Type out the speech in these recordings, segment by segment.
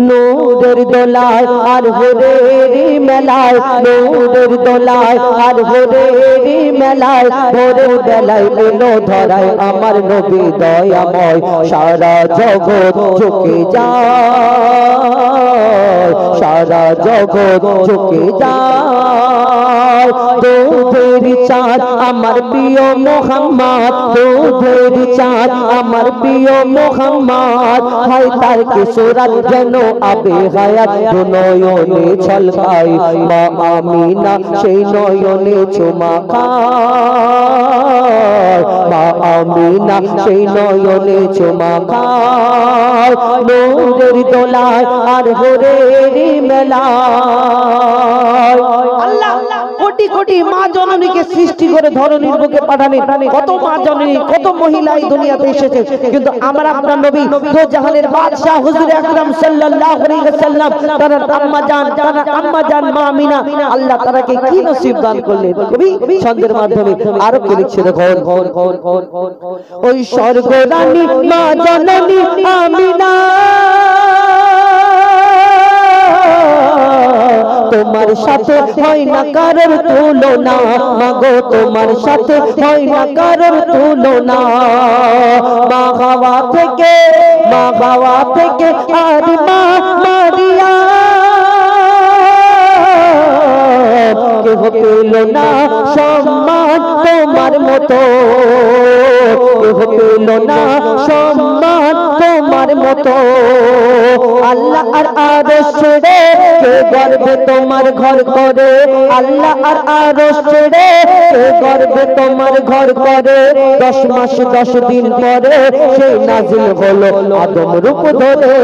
নূরের দোলায় আর ভোরেরি মেলায়, নূরের দোলায় আর ভোরেরি মেলায়, ভোরের বেলায় এলো ধরায় আমার নবী দয়াময়, সারা জগৎ ঝুঁকে যায়, সারা জগৎ ঝুঁকে যায়। দুধের চাঁদ আমার প্রিয় মোহাম্মদ, দুধের চাঁদ আমার প্রিয় মোহাম্মদ, হয় তার কিশোরাত যেন আবে হায়াত নয়নে ছলকায়, মা আমিনা সেই নয়নে চুমা খায়, মা আমিনা সেই নয়নে চুমা খায়। নূরের দোলায় আর ভোরেরি মেলায় আল্লাহ কোটি কোটি মা জননীকে সৃষ্টি করে ধরনীর বুকে পাঠালেন। কত মা জননী, কত মহিলা এই দুনিয়াতে এসেছে, কিন্তু আমার আপনার নবী দো জাহানের বাদশা হুজুর আকরাম সাল্লাল্লাহু আলাইহি ওয়াসাল্লাম, তার আম্মা জান মা আমিনা, আল্লাহ তারাকে কি নসিব দান করলেন। কবি ছন্দের মাধ্যমে আরো কি লিখছে দেখুন, ওই স্বর্গরানী মা জননী আমিনা, তোমার সাথে হয় না কারোর তুলনা, মাগো তোমার সাথে হয় না কারোর তুলনা। মা হাওয়া থেকে আর মা মারিয়া কেহ পেল না সম্মান তোমার মতো, কেহ পেল না সম্মান তোমার মতো। আল্লাহ আর আরশ ছেড়ে কে গর্বে তোমার ঘর করে, আল্লাহ আর আরশ ছেড়ে কে গর্বে তোমার ঘর করে। 10 মাস 10 দিন পরে সেই নাজিল হলো আদম রূপ ধরে।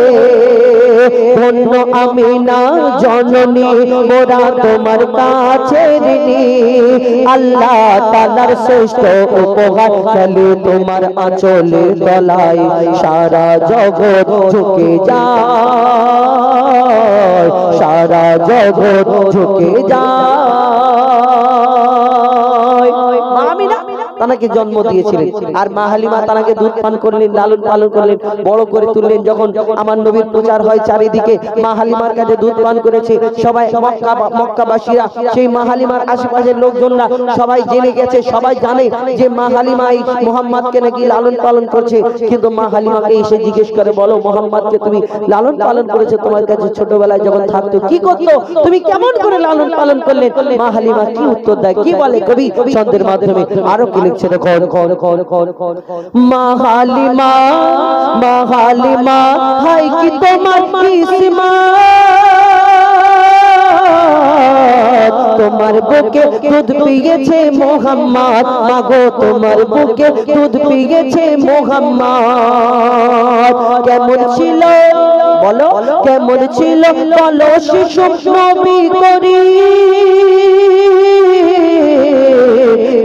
ধন্য আমিনা জননী মোরা তোমার কাছে ঋণী, আল্লাহ তাআলার শ্রেষ্ঠ উপহার খেলে তোমার আঁচলের তলায়, সারা জগৎ ঝুঁকে যায়, সারা জগৎ ঝুঁকে যায়। আমিনা তানাকে জন্ম দিয়েছিলেন, আর মা হালিমা তানাকে দুধ পান করলেন, লালন পালন করলেন, বড় করে তুললেন। যখন আমার নবীর প্রচার হয় চারিদিকে, মা হালিমার কাছে দুধ পান করেছে সবাই, মক্কাবাসীরা, সেই মা হালিমার আশেপাশের লোকজনরা সবাই জেনে গেছে, সবাই জানে যে মা হালিমা এই মুহাম্মদকে নাকি লালন পালন করছে। কিন্তু মা হালিমাকে এসে জিজ্ঞেস করে, বলো মুহাম্মদকে তুমি লালন পালন করেছো, তোমার কাছে ছোটবেলায় যখন থাকতো কি করতো, তুমি কেমন করে লালন পালন করলেন? মা হালিমা কি উত্তর দেয়, কি বলে কবি ছন্দের মাধ্যমে আরো কি লিখছে দেখুন, মা হালিমা হাই কি তোমার কিসমত, তোমার বুকে দুধ পিয়েছে মোহাম্মদ, মাগো তোমার বুকে দুধ পিয়েছে মোহাম্মদ। কেমন ছিল বলো, কেমন ছিল বলো শিশু নবী করি,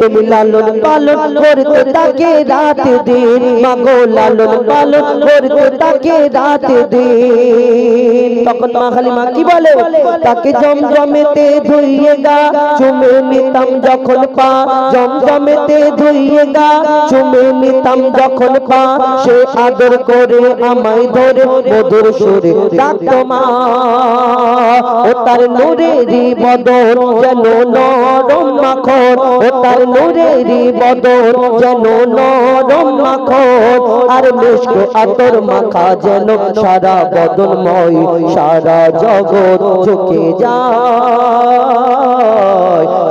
তুমি লালন পালন করতে তাকে রাত দিন, মাগো লালন পালন করতে তাকে রাত দিন। তখন মা হালিমা কি বলে, তাকে জমজমেতে ধুইয়ে গা চুমে নিতাম যখন পা, জমজমেতে ধুইয়ে গা চুমে নিতাম যখন পা, সে আদর করে আমায় ধরে মধুর সুরে ডাকতো মা। ও তার নূরেরই বদন যেন নরম মাখন, ও তার নূরেরই বদন যেন নরম মাখন, আর মিষ্ক আতর মাখা যেন সারা বদনময়, সারা জগৎ ঝুঁকে যায়,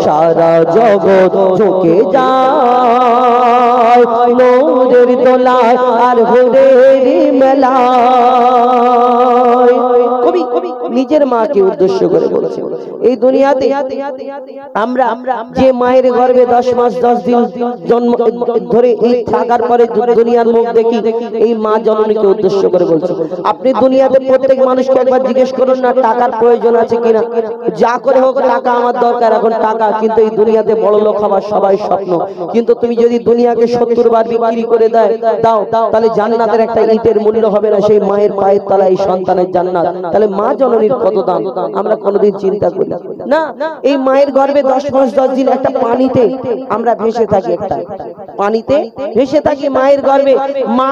সারা জগৎ ঝুঁকে যায়। নূরের দোলায় আর ভোরেরি মেলায়। কবি নিজের মাকে উদ্দেশ্য করে বলেছে, এই দুনিয়াতে আমরা যে মায়ের গর্ভে 10 মাস 10 দিন জন্ম ধরে এই থাকার পরে দুনিয়ার মুখ দেখি, এই মা জননীকে উদ্দেশ্য করে বলছে। আপনি দুনিয়াতে প্রত্যেক মানুষকে একবার জিজ্ঞেস করুন না টাকার প্রয়োজন আছে কিনা, যা করে হোক টাকা আমার দরকার, এখন টাকা। কিন্তু এই দুনিয়াতে বড় লোক হওয়ার সবাই স্বপ্ন, কিন্তু তুমি যদি দুনিয়াকে 70 বার বিক্রি করে দাও তাহলে জান্নাতের একটা ইটের মূল্য হবে না সেই মায়ের পায়ের তলায় এই সন্তানের জান্নাত। তাহলে মা জননী জননীর কত দাম আমরা কোনোদিন চিন্তা করি না। এই মায়ের গর্ভে 10 মাস 10 দিন একটা পানিতে আমরা ভেসে থাকি, একটা পানিতে ভেসে থাকি মায়ের গর্ভে। মা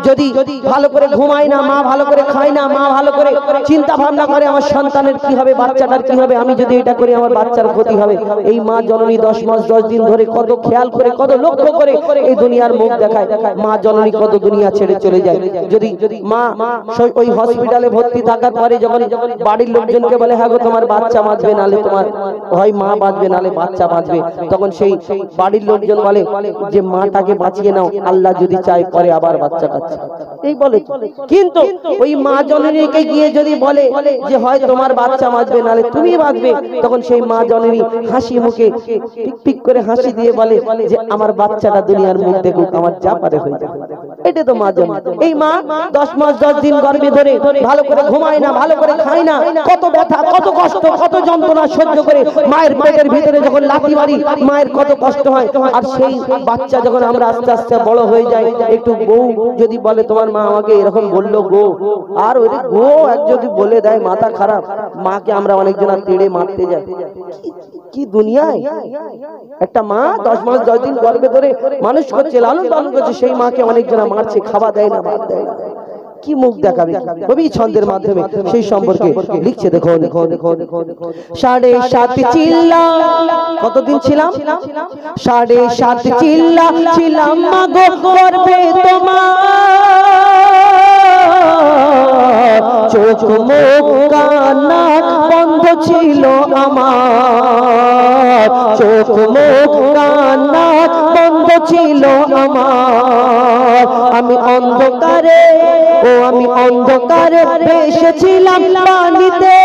যদি ভালো করে ঘুমায় না, মা ভালো করে খায় না, মা ভালো করে চিন্তা ভাবনা করে আমার সন্তানের কি হবে, বাচ্চাটার কি হবে, আমি যদি এটা করি আমার বাচ্চার ক্ষতি হবে। এই মা জননী 10 মাস 10 দিন ধরে কত খেয়াল করে, কত লক্ষ্য করে এই দুনিয়ার মুখ দেখায়। মা জননী কত দুনিয়া ছেড়ে চলে যায়। যদি মা ওই হসপিটালে ভর্তি থাকার পরে যখন বাড়ির লোকজনকে বলে হ্যাঁ গো তোমার বাচ্চা বাঁচবে, নালে তোমার হয় মা বাঁচবে নালে বাচ্চা বাঁচবে, তখন সেই বাড়ির লোকজন বলে যে মাটাকে বাঁচিয়ে নাও, আল্লাহ যদি চায় পরে আবার বাচ্চা কাচ্চা, এই বলে। কিন্তু ওই মা জননীকে গিয়ে যদি বলে যে হয় তোমার বাচ্চা বাঁচবে নালে তুমি বাঁচবে, তখন সেই মা জননী হাসি মুখে পিক পিক করে হাসি দিয়ে বলে যে আমার বাচ্চাটা দুনিয়ার মুখ দেখুক, আমার যা পারে হয়ে যাবে। এটা তো মা জননী। এই মা 10 মাস 10 দিন গর্ভে ধরে ভালো করে ঘুমায় না, ভালো করে খায় না, কত ব্যথা, কত কষ্ট, কত যন্ত্রণা সহ্য করে মায়ের পেটের ভিতরে যখন লাথি মারি মায়ের কত কষ্ট হয়। আর সেই বাচ্চা যখন আমরা আস্তে আস্তে বড় হয়ে যাই, একটু বউ যদি বলে তোমার মা আমাকে এরকম বললো গো, আর ওই গো এক যদি বলে দেয় মাথা খারাপ, মাকে আমরা অনেকজন তেড়ে মারতে যাই। কি দুনিয়ায় একটা মা 10 মাস 10 দিন গর্ভে ধরে মানুষ করছে, লালন পালন করছে, সেই মাকে অনেকজন মারছে, খাওয়া দেয় না, ভাত দেয় না। কি মুখ দেখাবে? কবি ছন্দের মাধ্যমে সেই সম্পর্কে লিখছে। দেখো 7.5 চিল্লা, কতদিন ছিলাম? 7.5 চিল্লা ছিলাম মাগো গর্ভে তোমার, চোখ মুখ কান নাক বন্ধ ছিল আমার, চোখ মুখ কান নাক বন্ধ ছিল আমার। আমি অন্ধকারে, ও আমি অন্ধকারে ভেসেছিলাম পানিতে,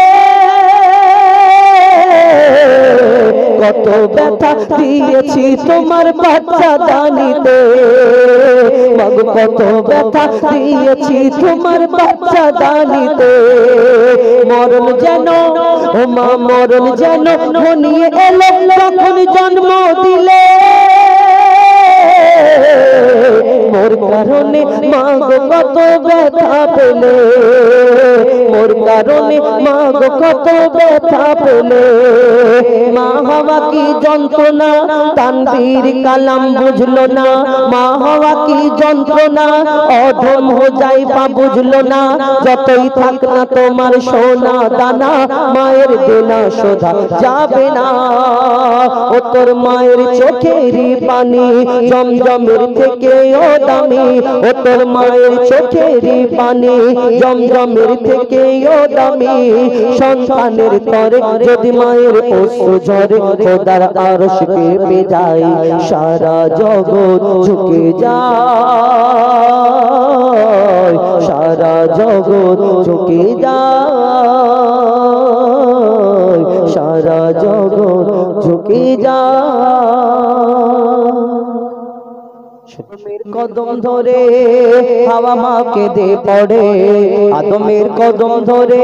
কত ব্যথা দিয়েছি তোমার বাচ্চা দানিতে, মাগো কত ব্যথা দিয়েছি তোমার বাচ্চা দানিতে। মরণ যেন, ও মা মরণ যেন ঘনিয়ে এলো তখন জন্ম দিলে, মোর কারণে মাগো কত ব্যথা পেলে, মোর কারণে মাগো কত ব্যথা পেলে। মা হওয়া কি যন্ত্রণা তানবীর কালাম বুঝলো না, মা হওয়া কি যন্ত্রণা অধম হয়ে যাই পা বুঝলো না। যতই থাক না তোমার সোনা দানা, মায়ের দেনা শোধা যাবে না। ও তোর মায়ের চোখেরই পানি জমজমের থেকে ও দামি, ও তোর মায়ের চোখেরই পানি জমজমের থেকে ও দামি। সন্তানের তরে যদি মায়ের অশ্রু ঝরে, খোদার আরশ কেঁপে যায়, সারা জগৎ ঝুঁকে যায়, সারা জগৎ ঝুঁকে যায়, সারা জগৎ ঝুঁকে যায়। আদমের কদম ধরে হাওয়া মা কেঁদে পড়ে, আদমের কদম ধরে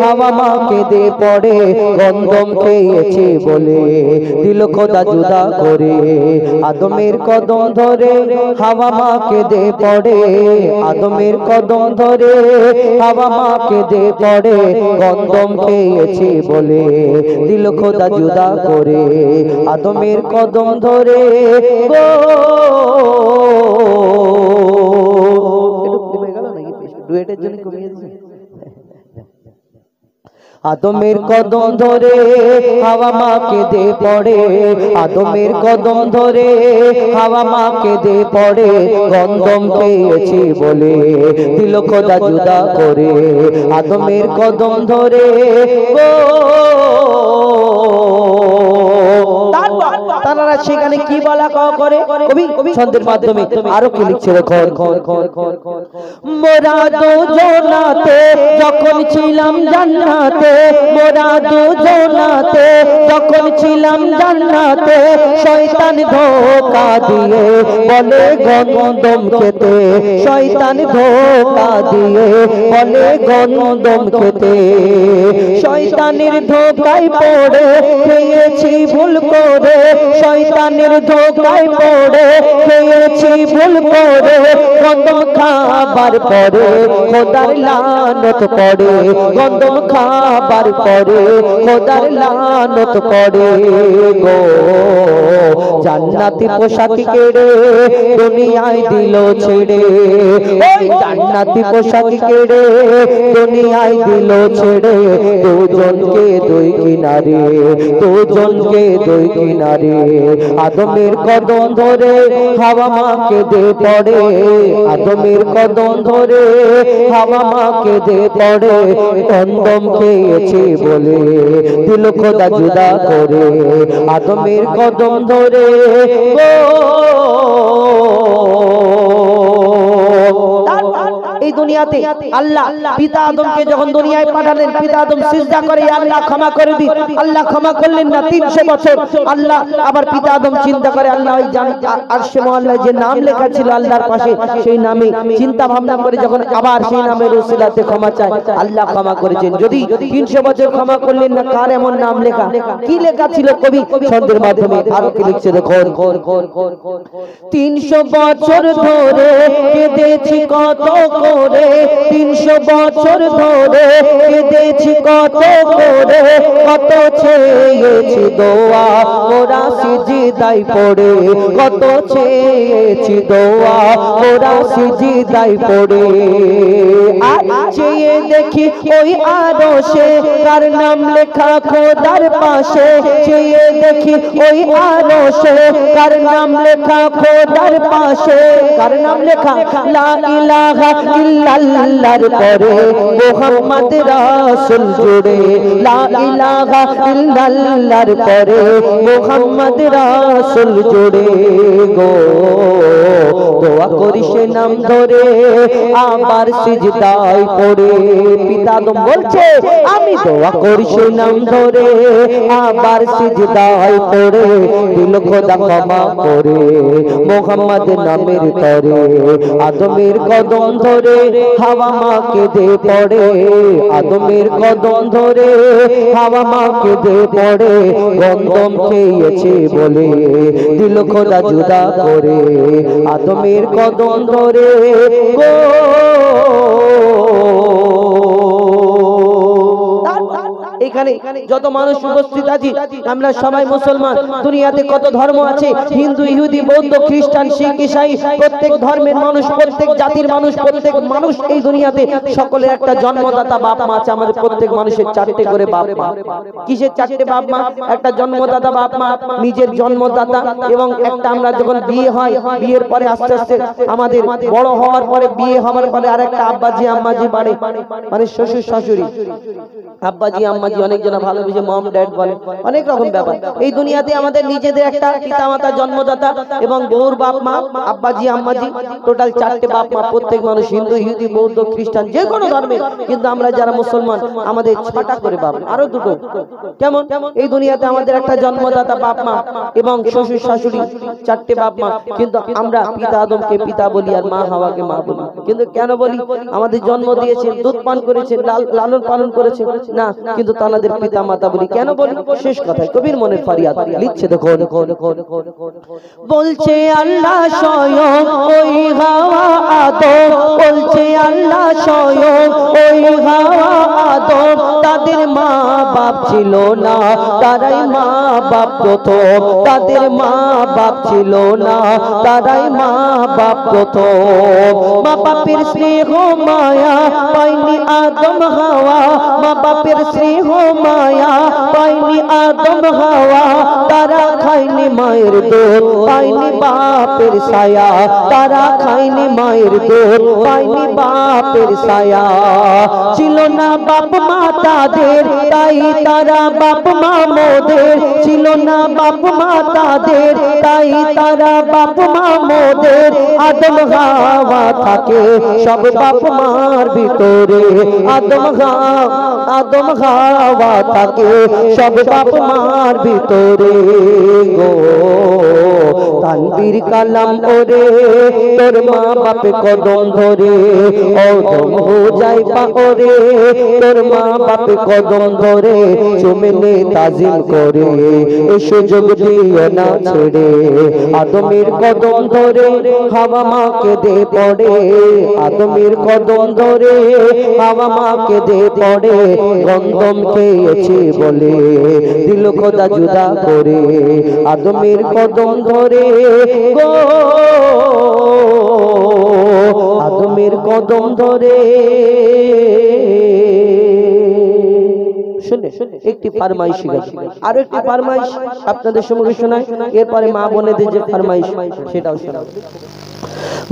হাওয়া মা কেঁদে পড়ে, গন্ধম খেয়েছে বলে দিল খোদা জুদা করে। আদমের কদম ধরে হাওয়া মা কেঁদে পড়ে, আদমের কদম ধরে হাওয়া মা কেঁদে পড়ে, গন্ধম খেয়েছে বলে দিল খোদা জুদা করে। আদমের কদম ধরে গো ডুয়েটের জন্য কমিয়ে দিয়েছে। আদমের কদম ধরে হাওয়া মা কেঁদে পড়ে, আদমের কদম ধরে হাওয়া মা কেঁদে পড়ে, গন্ধম পেয়েছি বলে দিল খোদা জুদা করে। আদমের কদম ধরে তারা সেখানে কি বলা করে কবি ছন্দের মাধ্যমে আরো কি লিখছে দেখো। মোরা দুজনাতে যখন ছিলাম জান্নাতে, মোরা দুজনাতে যখন ছিলাম জান্নাতে, শয়তান ধোঁকা দিয়ে বলে গন্ধম খেতে, শয়তান ধোঁকা দিয়ে বলে গন্ধম খেতে। শয়তানের ধোঁকায় পড়ে খেয়েছি ভুল করে, শয়তানের ধোঁকায় পড়ে খেয়েছি ভুল করে, গন্ধম খাবার পরে খোদার লানত পড়ে গন্ধম খাবার পরে খোদার লানত পড়ে গো জান্নাতি পোশাক কেড়ে দুনিয়ায় দিল ছেড়ে ওই জান্নাতি পোশাক কেড়ে দুনিয়ায় দিল ছেড়ে দুজনকে দুই কিনারে দুজনকে দুই কিনারে আদমের কদম ধরে হাওয়া মাকে দে পড়ে আদমের কদম ধরে হাওয়া মাকে দে পড়ে কন্দম খেয়েছে বলে দিল খোদা জুদা করে আদমের কদম ধরে এই দুনিয়াতে আল্লাহ পিতা আদমকে যখন দুনিয়ায় পাঠালেন পিতা আদম সিজদা করে আল্লাহ ক্ষমা করে দিন আল্লাহ ক্ষমা করলেন না 300 বছর আল্লাহ আবার পিতা আদম চিন্তা করে আল্লাহ ওই আরশে মহল্লায় যে নাম লেখা ছিল আল্লাহর পাশে সেই নামে চিন্তা ভাবনা করে যখন আবার সেই নামের উসিলাতে ক্ষমা চায় আল্লাহ ক্ষমা করেছেন যদি 300 বছর ক্ষমা করলেন না কার এমন নাম লেখা কি লেখা ছিল কবি ছন্দের মাধ্যমে আরো কি লিখছে দেখুন 300 বছর ধরে কেঁদেছি কত করে 300 বছর ধরে কেঁদেছি কত করে কত চেয়েছি দোয়া ওরা সিজদায় পড়ে কত চেয়েছি দোয়া ওরা সিজদায় পড়ে চেয়ে দেখি ওই আরশে কার নাম লেখা খোদার পাশে চেয়ে দেখি ওই আরশে কার নাম লেখা খোদার পাশে কার নাম লেখা লা ইলাহা ইল্লাল্লাহর পরে মুহাম্মদ রাসূল জুড়ে লা ইলাহা ইল্লাল্লাহর পরে মুহাম্মদ রাসূল জুড়ে গো দোয়া করি সে নাম ধরে আবার সিজদায় পড়ে পিতা আদম বলছে আমি দোয়া করি সে নাম ধরে আবার সিজদায় পড়ে দিল খোদা ক্ষমা করে মুহাম্মদ নামের তরে আদমের কদম ধরে হাওয়া মাকে দে পড়ে আদমের কদম ধরে হাওয়া মাকে দে পড়ে গন্ধম খেয়েছে বলে দিল খোদা জুদা করে আদমের কদম ধরে গো এখানে যত মানুষ উপস্থিত আছি আমরা সবাই মুসলমান দুনিয়াতে কত ধর্ম আছে হিন্দু ইহুদি বৌদ্ধ খ্রিস্টান শিখ ঈসাই প্রত্যেক ধর্মের মানুষ প্রত্যেক জাতির মানুষ প্রত্যেক মানুষ এই দুনিয়াতে সকলের একটা জন্মদাতা বাপ মা আছে আমাদের প্রত্যেক মানুষের চারটে করে বাপ মা কিসের চারটে বাপ মা একটা জন্মদাতা বাপ মা নিজের জন্মদাতা এবং একটা আমরা যখন বিয়ে হয় বিয়ের পরে আস্তে আস্তে আমাদের বড় হওয়ার পরে বিয়ে হওয়ার পরে আরেকটা আব্বাজি আম্মাজি বাড়ে মানে শ্বশুর শাশুড়ি আব্বাজি আম্মাজি অনেকজন ভালোবেসে মম ড্যাড বলে অনেক রকম ব্যাপার এই দুনিয়াতে আমাদের নিজেদের একটা পিতামাতা জন্মদাতা এবং বউর বাপ মা আব্বাজি আম্মাজি টোটাল চারটে বাপ মা প্রত্যেক মানুষ হিন্দু ইহুদি বৌদ্ধ খ্রিস্টান যে কোনো ধর্মে কিন্তু আমরা যারা মুসলমান আমাদের ছটা করে বাপ আরো দুটো কেমন এই দুনিয়াতে আমাদের একটা জন্মদাতা বাপ মা এবং শ্বশুর শাশুড়ি চারটে বাপ মা কিন্তু আমরা পিতা আদমকে পিতা বলি আর মা হাওয়াকে মা বলি কিন্তু কেন বলি আমাদের জন্ম দিয়েছেন দুধ পান করেছেন লালন পালন করেছেন না কিন্তু তাদের পিতা মাতা বলি কেন বলি শেষ কথায় কবির মনের ফরিয়াদ লিখছে দেখো বলছে আল্লাহ স্বয়ং ওই হাওয়া আদম বলছে আল্লাহ স্বয়ং ওই হাওয়া আদম তাদের মা বাপ ছিল না তারাই মা বাপ প্রথম তাদের মা বাপ ছিল না তারাই মা বাপ প্রথম মা বাপের স্নেহ মায়া পায়নি আদম হাওয়া মা বাপের স্নেহ মায়া পায়নি আদম হাওয়া তারা খায়নি মায়ের দুধ পায়নি বাপের ছায়া তারা খায়নি মায়ের দুধ পায়নি বাপের ছায়া ছিল না বাপ মা তাদের তাই তারা বাপ মা মোদের ছিল না বাপ মা তাদের তাই তারা বাপ মা মোদের আদম হাওয়া থাকে সব বাপ মার ভিতরে আদম হাওয়া থাকে সব বাপ মার ভিতরে গো তানবীর কালাম ওরে তোর মা বাপে কদম ধরে অদম হো যায় পারে তোর মা বাপে কদম ধরে চুমেলে তাজিম করে এ সুযোগ দিও না ছেড়ে আদমের কদম ধরে হাওয়া মাকে দে পড়ে আদমের কদম ধরে হাওয়া মাকে দে পড়ে গন্ধম খেয়েছে বলে দিল খোদা জুদা করে আদমের কদম ধরে গো আদমের কদম ধরে শুনে একটি ফরমাইশ আর একটি ফরমাইশ আপনাদের সম্মুখে শোনাই এরপরে মা বোনেদের যে ফরমাইশ সেটাও শোনাও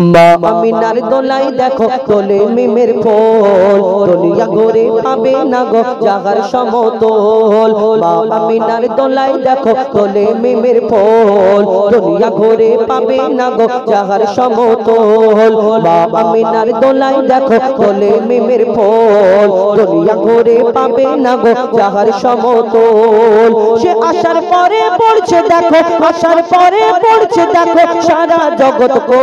মা আমিনার দোলাই দেখো তোলে মিমের ফল দলিয়া ঘরে পাবে না গো জাগার সমতল মা আমিনার দোলাই দেখো তোলে মিমের ফল দলিয়া ঘরে পাবে না গো জাগার সমতল মা আমিনার দোলাই দেখো তোলে মিমের ফল দলিয়া ঘরে পাবে না গো জাগার সমতল সে আসার পরে পড়ছে দেখো আসার পরে পড়ছে দেখো সারা জগৎ কো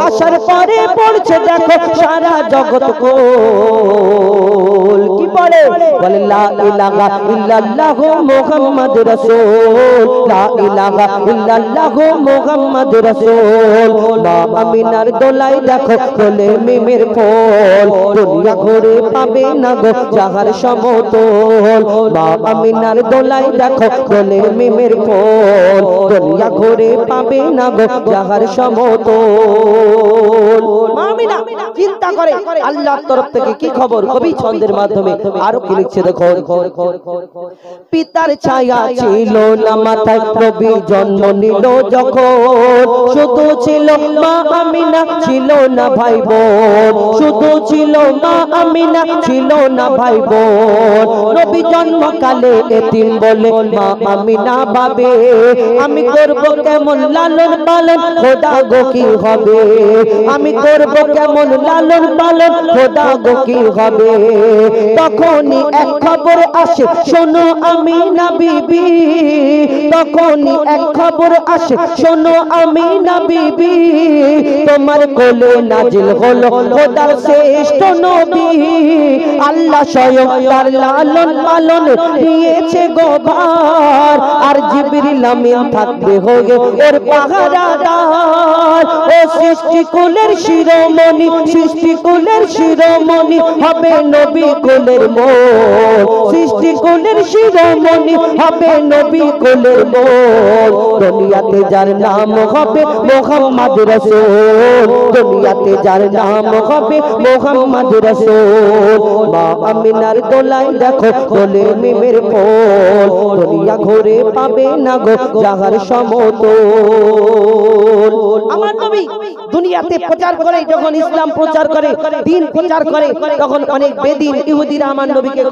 আসার পরে পড়ছে দেখো সারা জগৎ কোল কি পড়ে বলে লা ইলাহা ইল্লাল্লাহ মুহাম্মদ রাসূল লা ইলাহা ইল্লাল্লাহ মুহাম্মদ রাসূল মা আমিনার দোলাই দেখো তোলে মিমের ফল দুনিয়া ঘুরে পাবে না গো জাহার সমতল মা আমিনার দোলাই দেখো তোলে মিমের ফল দুনিয়া ঘুরে পাবে না গো জাহার সমতল মা আমিনা চিন্তা করে আল্লাহর তরফ থেকে কি খবর কবি ছন্দের মাধ্যমে আরো কি লিখছে দেখো পিতার ছায়া ছিল না মাথায় নবী জন্ম নিল যখন শুধু ছিল মা আমিনা ছিল না ভাই বোন শুধু ছিল মা আমিনা ছিল না ভাই বোন নবী জন্মকালে এতিম বলে মা আমিনা ভাবে আমি করব কেমন লালন পালন খোদা গো কি হবে আমি করব কেমন লালন পালন খোদা গো কি হবে তখনই এক খবর আসে শোনো আমিনা বিবি তখনই এক খবর আসে শোনো আমিনা বিবি তোমার কোলে নাজিল হলো খোদার শ্রেষ্ঠ নবী আল্লাহ স্বয়ং তার লালন পালন দিয়েছে গো ভার আর জিবরিল আমিন থাকবে হয়ে ওর পাহারাদার ও সৃষ্টি কুলের শিরোমণি সৃষ্টি কুলের শিরোমণি হবে নবী কুলের মোর সৃষ্টি কুলের শিরোমণি হবে নবী কুলের মোর দুনিয়াতে যার নাম হবে মুহাম্মদ রাসূল দুনিয়াতে যার নাম হবে মুহাম্মদ রাসূল মা আমিনার দোলাই দেখো দোলে মিমের ফল দুনিয়া ঘুরে পাবে না গো জাহার সমতল আমার নবী দুনিয়াতে প্রচার করে যখন ইসলাম প্রচার করে দ্বীন প্রচার করে তখন অনেক বেদিন ইহুদিরা আমার নবীকে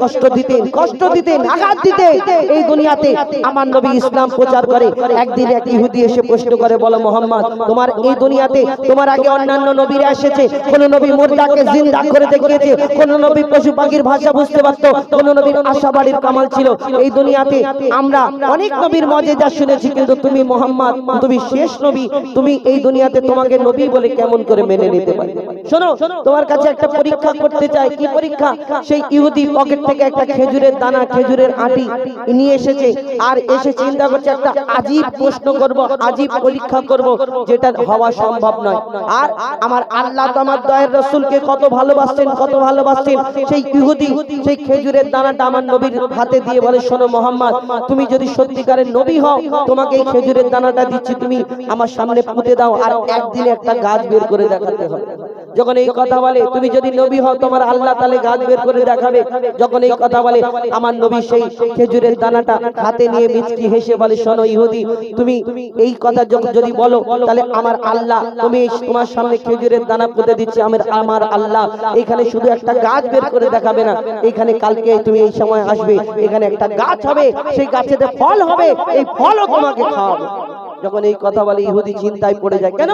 কষ্ট দিতেন আঘাত দিতেন এই দুনিয়াতে আমার নবী ইসলাম প্রচার করে একদিন এক ইহুদি এসে প্রশ্ন করে বলো মুহাম্মদ তোমার এই দুনিয়াতে তোমার আগে অন্যান্য নবীরা এসেছে কোন নবী মুর্দাকে জিন্দা করে দেখিয়েছে কোন নবী পশু পাখির ভাষা বুঝতে পারত কোন নবীর আশাবাড়ির কামাল ছিল এই দুনিয়াতে আমরা অনেক নবীর মর্যাদা শুনেছি কিন্তু তুমি মুহাম্মদ তুমি শেষ নবী তুমি এই দুনিয়াতে তোমাকে নবী বলে কেমন করে মেনে নিতে পারি শোনো তোমার কাছে একটা পরীক্ষা করতে চাই কি পরীক্ষা সেই ইহুদি পকেট থেকে একটা খেজুরের দানা খেজুরের আটি নিয়ে এসেছে আর এসে চিন্তা করছে একটা আজীব প্রশ্ন করব আজীব পরীক্ষা করব যেটা হওয়া সম্ভব নয় আর আমার আল্লাহ তো আমার দয়ার রাসূলকে কত ভালোবাসেন সেই ইহুদি সেই খেজুরের দানাটা আমার নবীর হাতে দিয়ে বলে শোনো মুহাম্মদ তুমি যদি সত্যিকারের নবী হও তোমাকে এই খেজুরের দানাটা দিচ্ছি তুমি আমার সামনে পুঁতে দাও আর একদিনে একটা গাছ বের করে দেখাতে হবে যখন এই কথা বলে তুমি যদি নবী হও তোমার আল্লাহ তাআলা গাছ বের করে দেখাবে যখন এই কথা বলে আমার নবী সেই খেজুরের দানাটা হাতে নিয়ে মিষ্টি হেসে বলে শোনো ইহুদি তুমি এই কথা যদি বলো তাহলে আমার আল্লাহ তুমি তোমার সামনে খেজুরের দানা পুঁতে দিচ্ছি আমার আল্লাহ এখানে শুধু একটা গাছ বের করে দেখাবে না এখানে কালকে তুমি এই সময় আসবে এখানে একটা গাছ হবে সেই গাছেতে ফল হবে এই ফলও তোমাকে খাওয়াবে যখন এই কথা বলে ইহুদি চিন্তায় পড়ে যায়। কেন?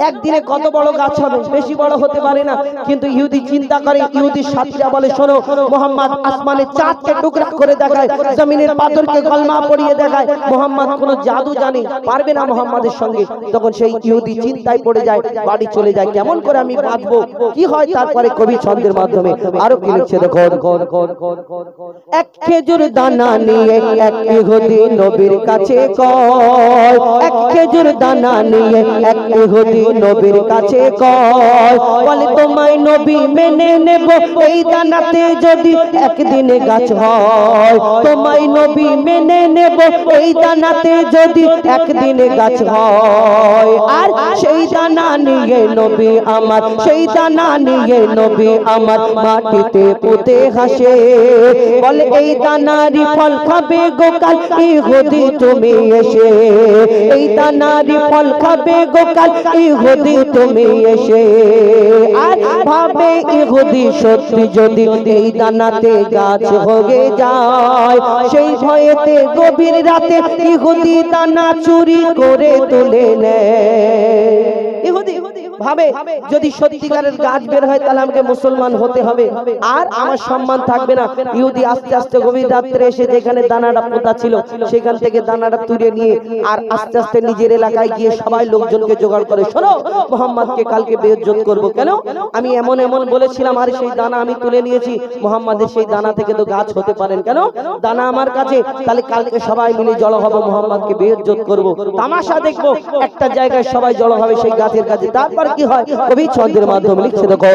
একদিনে কত বড় গাছ হবে, বেশি বড় হতে পারে না, কিন্তু ইহুদি চিন্তা করে। ইহুদির সাথীরা বলে, শোনো, মোহাম্মদ আসমানের চাঁদকে টুকরা করে দেখায়, জমিনের পাথরকে কলমা পড়িয়ে দেখায়, মোহাম্মদ কোন জাদু জানে, পারবে না মোহাম্মদের সঙ্গে। তখন সেই ইহুদি চিন্তায় পড়ে যায়, বাড়ি চলে যায়, কেমন করে আমি বাঁচবো, কি হয়। তারপরে কবি ছন্দের মাধ্যমে আরো কি লিখছে দেখো। এক খেজুর দানা নিয়ে এক ইহুদি নবীর কাছে কয়, এক খেজুর দানা নিয়ে এক ইহুদি নবীর কাছে কয়, বলে তোমায় নবী মেনে নেব এই দানাতে যদি একদিনে গাছ হয়, তোমায় নবী মেনে নেব এই দানাতে যদি একদিনে গাছ হয়। আর সেই দানা নিয়ে নবী আমার, সেই দানা নিয়ে নবী আমার মাটিতে পুঁতে হাসে, বলে এই দানারই ফল খাবে গোকাল ইহুদি তুমি এসে, এই দানারই ফল খাবে গোকাল ইহুদি তুমি এসে। আর ভাবে ইহুদি সত্যি যদি এই দানাতে গাছ হয়ে যায়, সেই ভয়েতে গভীর রাতে ইহুদি দানা চুরি করে তুলে নেয়। ইহুদি ভাবে যদি সত্যিকারের গাছ বের হয় তাহলে আমাকে মুসলমান হতে হবে, আর আমার সম্মান থাকবে না। ইহুদি আস্তে আস্তে গভীর রাত্রে এসে যেখানে দানাটা পোঁতা ছিল সেখান থেকে দানাটা তুলে নিয়ে আর আস্তে আস্তে নিজের এলাকায় গিয়ে সবাই লোকজনকে জোগাড় করে, শোনো, মোহাম্মদকে কালকে বেইজ্জত করব। কেন? আমি এমন এমন বলেছিলাম, আর সেই দানা আমি তুলে নিয়েছি, মোহাম্মদের সেই দানা থেকে তো গাছ হতে পারেন, কেন? দানা আমার কাছে, তাহলে কালকে সবাই মিলে জড়ো হবো, মোহাম্মদকে বেইজ্জত করব, তামাশা দেখবো, একটা জায়গায় সবাই জড়ো হবে সেই গাছের কাছে। তারপর কি হয় কবি ছন্দের মাধ্যমে লিখছে দেখো।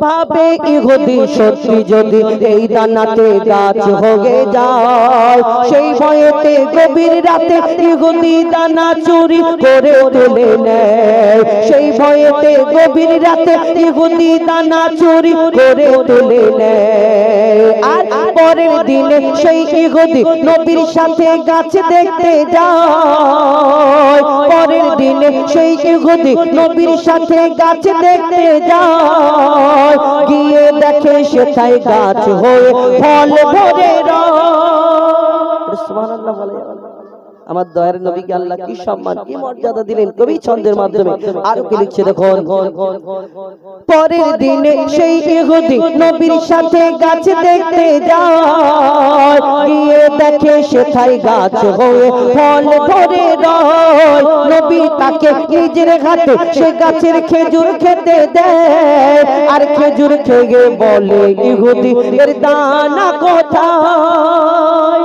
ভাবে ইহুদি সত্যি যদি এই দানাতে গাছ হয়ে যায়, সেই ভয়েতে গভীর রাতে ইহুদি দানা চুরি করে তুলে নেয়, সেই ভয়েতে গভীর রাতে ইহুদি দানা চুরি করে তুলে নেয়। আর পরের দিনে সেই ইহুদি নবীর সাথে গাছ দেখতে যায়, পরের দিনে সেই ইহুদি নবীর সাথে গাছ দেখতে যায়, গিয়ে দেখে সেটাই গাছ হয়ে ফল ভরে রয়। সুবহানাল্লাহ বলে। আমার দয়ার নবীকে আল্লাহ কি সম্মান কি মর্যাদা দিলেন কবি ছন্দের মাধ্যমে আরো কি লিখছে দেখুন। পরের দিনে সেই ইহুদি নবীর সাথে গাছ দেখতে যায়, গিয়ে দেখে সেটাই গাছ হয়ে ফল ধরে রয়। নবী তাকে নিজের হাতে সে গাছের খেজুর খেতে দেয়, আর খেজুর খেয়ে বলে ইহুদি এর দানা কোথায়।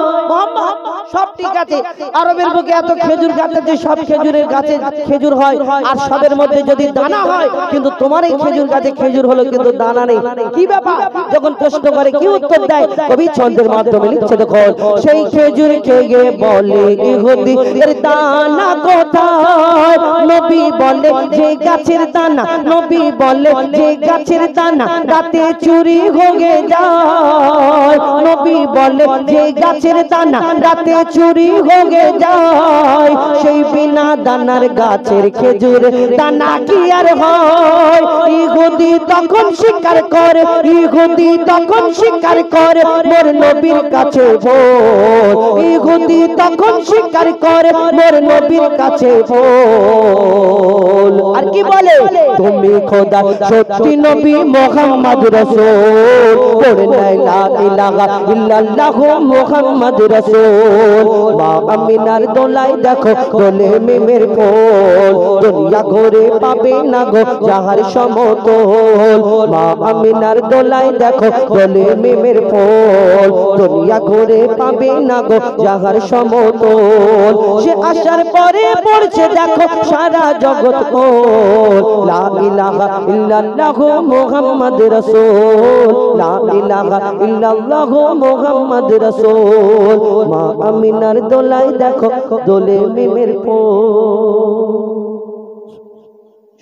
সব ঠিক আছে, আরবের বুকে এত খেজুর গাছ আছে, সব খেজুরের গাছে খেজুর হয়, আর সবের মধ্যে যদি দানা হয়, কিন্তু তোমার এই খেজুর গাছে খেজুর হলো কিন্তু দানা নেই, কি ব্যাপার? যখন প্রশ্ন করে কি উত্তর দেয় কবি ছন্দের মাধ্যমে লিখছে দেখো। সেই খেজুর খেয়ে বলে ইহুদি এর দানা কোথায়। নবী বলে যে গাছের দানা, নবী বলে যে গাছের দানা রাতে চুরি হয়ে যায়, নবী বলে যে গাছের দানা রাতে চুরি হয়ে যায়, সেই বিনা দানার গাছের খেজুর দানা কি আর হয়। ইহুদি তখন স্বীকার করে, ইহুদি তখন স্বীকার করে মোর নবীর কাছে বল, ইহুদি তখন স্বীকার করে মোর নবীর কাছে বল। আর কি বলে, তুমি খোদা সত্যি নবী মুহাম্মদ রাসূল, পড়ে লা ইলাহা ইল্লাল্লাহু মুহাম্মদ রাসূল। মা আমিনার দোলায় দেখো দোলে মিমের ফুল, দুনিয়া ঘুরে পাবে না গো যাহার সমতল। মা আমিনার দোলায় দেখো দোলে মিমের ফুল, দুনিয়া ঘুরে পাবে না গো যাহার সমতল। সে আসার পরে পড়ছে দেখো সারা জগৎ কোল, লা ইলাহা ইল্লাল্লাহু মুহাম্মদ রাসূল, লা ইলাহা ইল্লাল্লাহু মুহাম্মদ রাসূল। মা আমিনার দোলায় দেখো দোলে মিমের ফুল।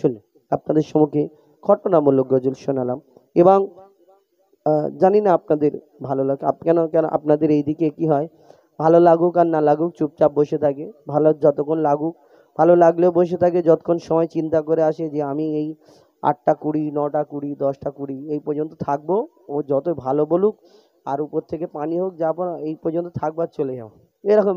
শুনে আপনাদের সম্মুখে ঘটনামূলক গজল শোনালাম, এবং জানি না আপনাদের ভালো লাগে কেন, আপনাদের এইদিকে কি হয়, ভালো লাগুক আর না লাগুক চুপচাপ বসে থাকে, ভালো যতক্ষণ লাগুক, ভালো লাগলেও বসে থাকে, যতক্ষণ সময় চিন্তা করে আসে যে আমি এই 8টা 20, 9টা 20, 10টা 20 এই পর্যন্ত থাকবো, ও যত ভালো বলুক আর উপর থেকে পানি হোক যাবো না, এই পর্যন্ত থাকবার চলে যাও, এরকম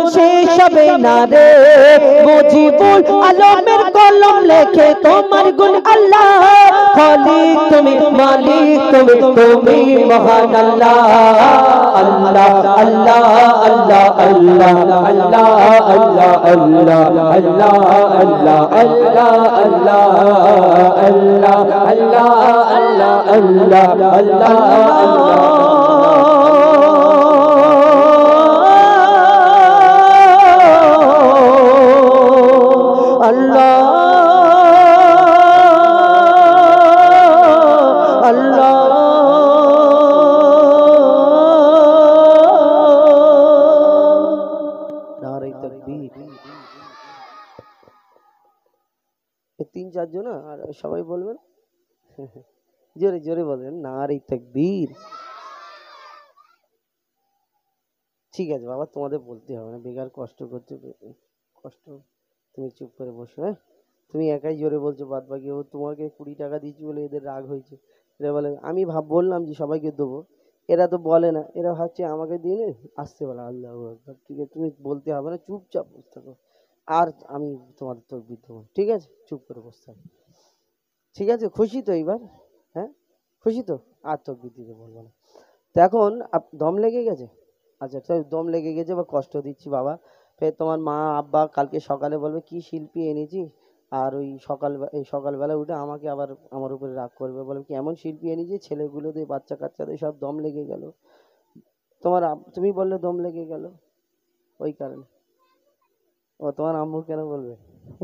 কোরআন শেষ হবে না রে মুজিবুল আলমের কলম লেখে তোমার গুণ আল্লাহ খালিক তুমি মালিক তুমি তুমি মহান আল্লাহ আল্লাহ আল্লাহ আল্লাহ আল্লাহ আল্লাহ আল্লাহ আল্লাহ আল্লাহ আল্লাহ আল্লাহ আল্লাহ আল্লাহ আল্লাহ আল্লাহ আল্লাহ আল্লাহ তিন চারজন আর সবাই বলবেন জোরে জোরে বলবেন নারে তাকবীর। ঠিক আছে বাবা, তোমাদের বলতে হবে না, বেকার কষ্ট করছো, কষ্ট। তুমি চুপ করে বসো। হ্যাঁ, তুমি একাই জোরে বলছো, বাদ বাকি ও তোমাকে 20 টাকা দিচ্ছি বলে এদের রাগ হয়েছে। এরা বলে আমি বললাম যে সবাইকে দেবো, এরা তো বলে না, এরা ভাবছে আমাকে দিলে আসতে বলে। আল্লাহ আকবার। ঠিক আছে, তুমি বলতে হবে না, চুপচাপ বসে থাকো, আর আমি তোমাদের তকবীর দেবো। ঠিক আছে, চুপ করে বসে থাকো। ঠিক আছে, খুশি তো এইবার? হ্যাঁ খুশি তো, আর তকবীর দিতে বলবো না। তো এখন দম লেগে গেছে? আচ্ছা, দম লেগে গেছে বা কষ্ট দিচ্ছি বাবা, ফের তোমার মা আব্বা কালকে সকালে বলবে কি শিল্পী এনেছি, আর ওই সকালবেলা উঠে আমাকে আবার আমার উপরে রাগ করবে, বলবে কি এমন শিল্পী এনেছি, ছেলেগুলোদের বাচ্চা কাচ্চাদের সব দম লেগে গেল। তুমি বললে দম লেগে গেল, ওই কারণে। ও তোমার আম্মু কেন বলবে?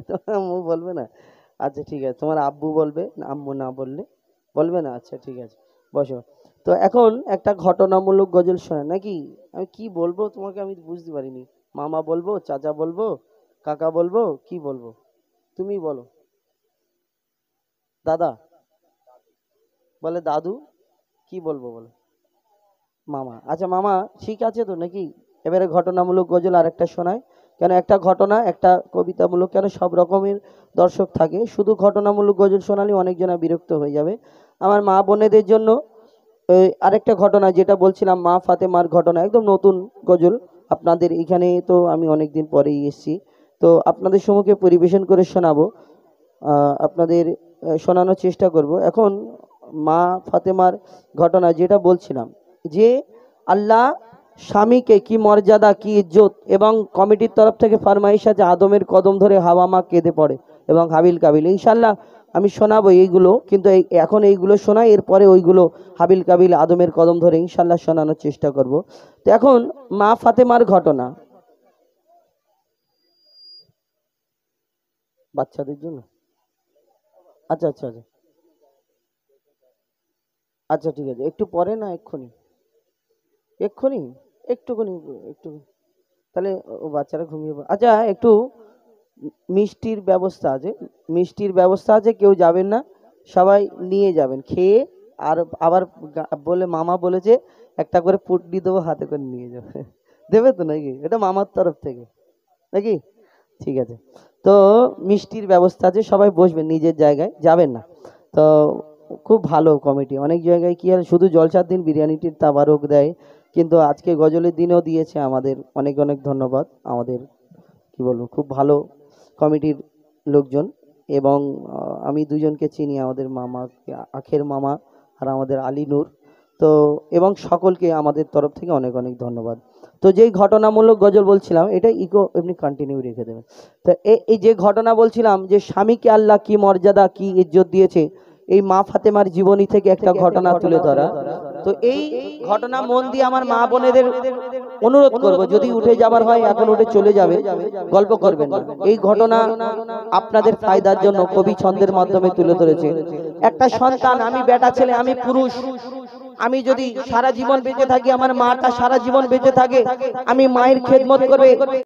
তোমার আম্মু বলবে না? আচ্ছা ঠিক আছে, তোমার আব্বু বলবে, আম্মু না বললে বলবে না। আচ্ছা ঠিক আছে, বসো। তো এখন একটা ঘটনামূলক গজল শোনা নাকি? আমি কি বলবো তোমাকে আমি বুঝতে পারিনি। মামা বলবো, চাচা বলবো, কাকা বলবো, কি বলবো? তুমি বলো। দাদা বলে, দাদু, কি বলবো বলো? মামা। আচ্ছা মামা, ঠিক আছে তো নাকি? এবারে ঘটনামূলক গজল আরেকটা শোনায়। কেন একটা ঘটনা, একটা কবিতামূলক, কেন সব রকমের দর্শক থাকে, শুধু ঘটনামূলক গজল শোনালে অনেকজনা বিরক্ত হয়ে যাবে। আমার মা বোনেদের জন্য আরেকটা ঘটনা, যেটা বলছিলাম মা ফাতেমার ঘটনা, একদম নতুন গজল আপনাদের এখানে, তো আমি অনেকদিন পরেই এসেছি, তো আপনাদের সম্মুখে পরিবেশন করে শোনাবো, আপনাদের শোনানোর চেষ্টা করব। এখন মা ফাতেমার ঘটনা যেটা বলছিলাম, যে আল্লাহ স্বামীকে কি মর্যাদা, কি ইজ্জত, এবং কমিটির তরফ থেকে ফরমাইশ আছে আদমের কদম ধরে হাওয়া মা কেঁদে পড়ে এবং হাবিল কাবিল। ইনশাল্লাহ আমি শোনাবো এইগুলো, কিন্তু এখন এইগুলো শোনাই, এরপরে ওইগুলো হাবিল কাবিল আদমের কদম ধরে ইনশাল্লাহ শোনানোর চেষ্টা করব। তো এখন মা ফাতেমার ঘটনা, বাচ্চাদের জন্য। আচ্ছা আচ্ছা আচ্ছা আচ্ছা ঠিক আছে, একটু পরে না এক্ষুনি? এক্ষুনি একটুখানি, একটু, তাহলে ও বাচ্চারা ঘুমিয়ে পড়ে। আচ্ছা একটু মিষ্টির ব্যবস্থা আছে, মিষ্টির ব্যবস্থা আছে, কেউ যাবেন না, সবাই নিয়ে যাবেন খেয়ে। আর আবার বলে মামা বলেছে একটা করে পুটলি দেবো, হাতে করে নিয়ে যাবে। দেবে তো নাকি? এটা মামার তরফ থেকে নাকি? ঠিক আছে, তো মিষ্টির ব্যবস্থা আছে, সবাই বসবেন নিজের জায়গায়, যাবেন না। তো খুব ভালো কমিটি, অনেক জায়গায় কি হয় শুধু জলসার দিন বিরিয়ানিটির তাবারক দেয়, কিন্তু আজকে গজলের দিনেও দিয়েছে, আমাদের অনেক অনেক ধন্যবাদ। আমাদের কি বলবো, খুব ভালো কমিটির লোকজন, এবং আমি দুজনকে চিনি, আমাদের মামা আখের মামা আর আমাদের আলী নূর, তো এবং সকলকে আমাদের তরফ থেকে অনেক অনেক ধন্যবাদ। তো যেই ঘটনামূলক গজল বলছিলাম, এটা ইকো এমনি কন্টিনিউ রেখে দেবেন। তো এই যে ঘটনা বলছিলাম, যে স্বামীকে আল্লাহ কি মর্যাদা, কি ইজ্জত দিয়েছে, এই মা ফাতেমার জীবনী থেকে একটা ঘটনা তুলে ধরা। তো এই ঘটনা মন দিয়ে আমার মা বোনেদের অনুরোধ করব, যদি উঠে যাবার হয় এখন উঠে চলে যাবে, গল্প করবেন না। এই ঘটনা আপনাদের ফায়দার জন্য কবি ছন্দের মাধ্যমে তুলে ধরেছে। একটা সন্তান, আমি বেটা ছেলে, আমি পুরুষ, আমি যদি সারা জীবন বেঁচে থাকি, আমার মাটা সারা জীবন বেঁচে থাকে, আমি মায়ের খেদমত করবে,